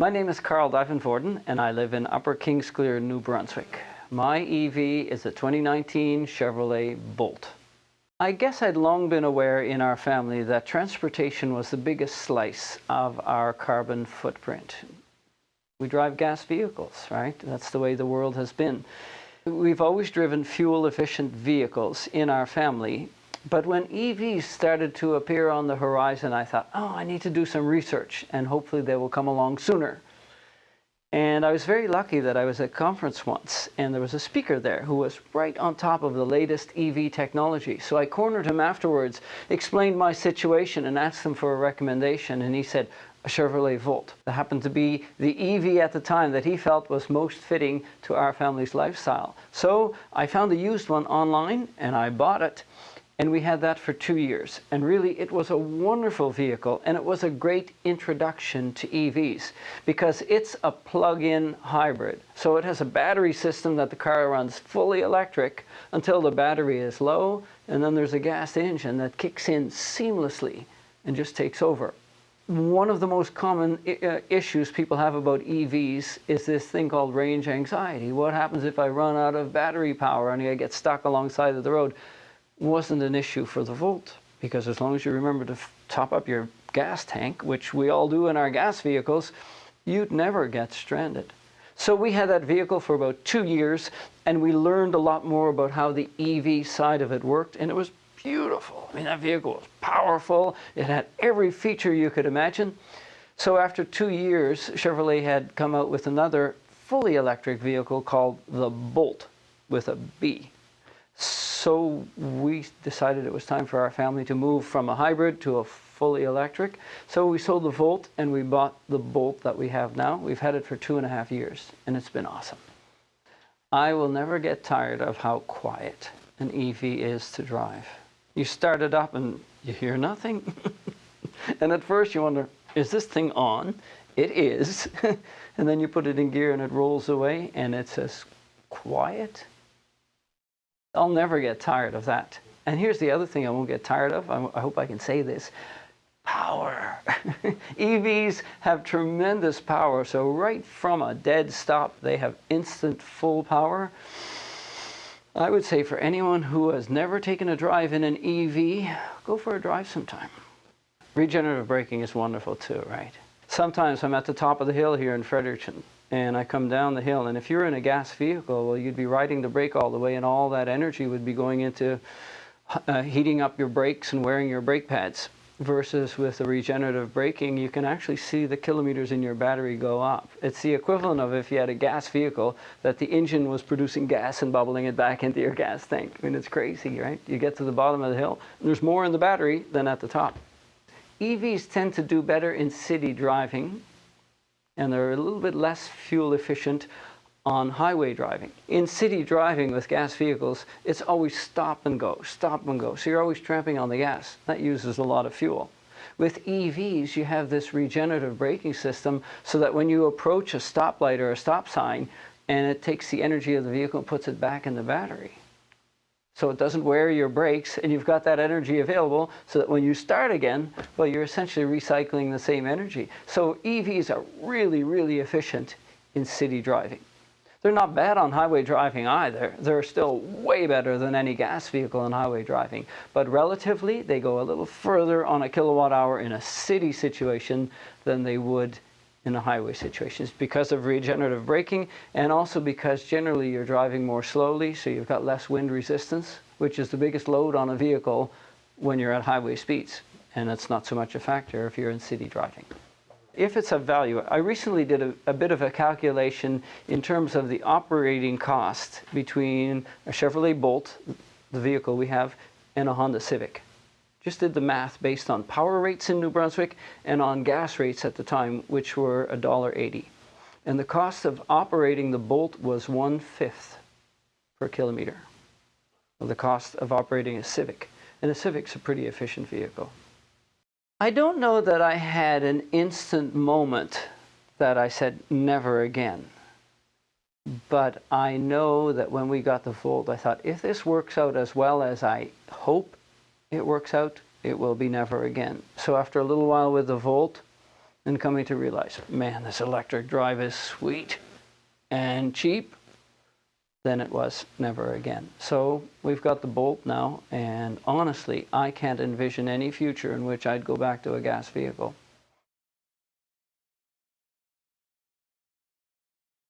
My name is Carl Duivenvoorden and I live in Upper Kingsclear, New Brunswick. My EV is a 2019 Chevrolet Bolt. I guess I'd long been aware in our family that transportation was the biggest slice of our carbon footprint. We drive gas vehicles, right? That's the way the world has been. We've always driven fuel-efficient vehicles in our family. But when EVs started to appear on the horizon, I thought, oh, I need to do some research and hopefully they will come along sooner. And I was very lucky that I was at a conference once and there was a speaker there who was right on top of the latest EV technology. So I cornered him afterwards, explained my situation and asked him for a recommendation, and he said, a Chevrolet Volt. That happened to be the EV at the time that he felt was most fitting to our family's lifestyle. So I found a used one online and I bought it. And we had that for 2 years. And really, it was a wonderful vehicle, and it was a great introduction to EVs because it's a plug-in hybrid. So it has a battery system that the car runs fully electric until the battery is low, and then there's a gas engine that kicks in seamlessly and just takes over. One of the most common issues people have about EVs is this thing called range anxiety. What happens if I run out of battery power and I get stuck alongside of the road? Wasn't an issue for the Volt, because as long as you remember to top up your gas tank, which we all do in our gas vehicles, you'd never get stranded. So we had that vehicle for about 2 years, and we learned a lot more about how the EV side of it worked, and it was beautiful. I mean, that vehicle was powerful. It had every feature you could imagine. So after 2 years, Chevrolet had come out with another fully electric vehicle called the Bolt, with a B. So we decided it was time for our family to move from a hybrid to a fully electric. So we sold the Volt and we bought the Bolt that we have now. We've had it for 2.5 years and it's been awesome. I will never get tired of how quiet an EV is to drive. You start it up and you hear nothing. And at first you wonder, is this thing on? It is. And then you put it in gear and it rolls away and it's as quiet. I'll never get tired of that. And here's the other thing I won't get tired of. I hope I can say this. Power. EVs have tremendous power. So right from a dead stop, they have instant full power. I would say for anyone who has never taken a drive in an EV, go for a drive sometime. Regenerative braking is wonderful too, right? Sometimes I'm at the top of the hill here in Fredericton, and I come down the hill, and if you're in a gas vehicle, well, you'd be riding the brake all the way, and all that energy would be going into heating up your brakes and wearing your brake pads. Versus with the regenerative braking, you can actually see the kilometers in your battery go up. It's the equivalent of if you had a gas vehicle that the engine was producing gas and bubbling it back into your gas tank. I mean, it's crazy, right? You get to the bottom of the hill, and there's more in the battery than at the top. EVs tend to do better in city driving, and they're a little bit less fuel efficient on highway driving. In city driving with gas vehicles, it's always stop and go, stop and go. So you're always tramping on the gas. That uses a lot of fuel. With EVs, you have this regenerative braking system so that when you approach a stoplight or a stop sign, and it takes the energy of the vehicle and puts it back in the battery. So it doesn't wear your brakes, and you've got that energy available so that when you start again, well, you're essentially recycling the same energy. So EVs are really, really efficient in city driving. They're not bad on highway driving either. They're still way better than any gas vehicle in highway driving. But relatively, they go a little further on a kilowatt hour in a city situation than they would in a highway situation. It's because of regenerative braking, and also because generally you're driving more slowly, so you've got less wind resistance, which is the biggest load on a vehicle when you're at highway speeds. And it's not so much a factor if you're in city driving. If it's of value, I recently did a bit of a calculation in terms of the operating cost between a Chevrolet Bolt, the vehicle we have, and a Honda Civic. Just did the math based on power rates in New Brunswick and on gas rates at the time, which were $1.80. And the cost of operating the Bolt was 1/5 per kilometer of the cost of operating a Civic. And a Civic's a pretty efficient vehicle. I don't know that I had an instant moment that I said never again. But I know that when we got the Volt, I thought, if this works out as well as I hope it works out, it will be never again. So after a little while with the Volt, and coming to realize, man, this electric drive is sweet and cheap, than it was never again. So we've got the Bolt now, and honestly, I can't envision any future in which I'd go back to a gas vehicle.